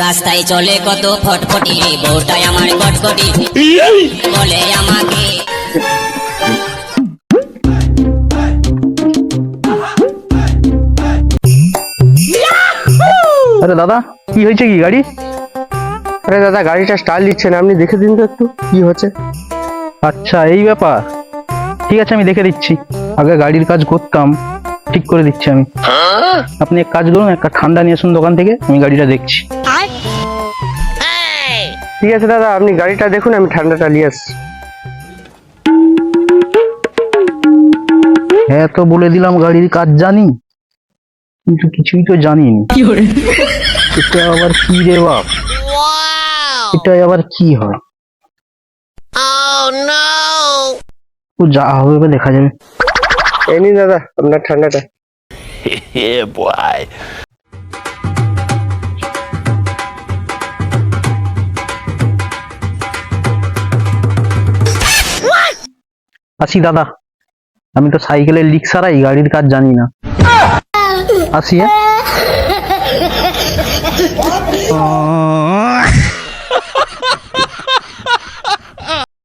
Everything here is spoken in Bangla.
রাস্তায় চলে কত ফটফটি, বউটাই আমার কটকটি বলে আমাকে। আরে দাদা, কি হয়েছে কি গাড়ি? আরে দাদা, গাড়িটা স্টার্ট দিচ্ছে না, আপনি দেখে দিন তো একটু কি হচ্ছে। আচ্ছা, এই ব্যাপার। ঠিক আছে, আমি দেখে দিচ্ছি। আগে গাড়ির কাজ করতাম, ঠিক করে দিচ্ছি আমি। আপনি এক কাজ করুন, একটা ঠান্ডা নিয়ে আসুন দোকান থেকে, আমি গাড়িটা দেখছি। ঠিক আছে দাদা, আপনি গাড়িটা দেখুন, আমি ঠান্ডাটা নিয়ে আসছি। হ্যাঁ, তো বলে দিলাম গাড়ির কাজ জানি, কিন্তু কিছুই তো জানি না। এটা আবার কি রে বাপ? এটা আবার কি হয়? ও যা হবে দেখা যাবে। এই নিন দাদা আপনার ঠান্ডাটা। আসি দাদা, আমি তো সাইকেলের লিক সারাই, গাড়ির কাজ জানি না। আসি হ্যাঁ।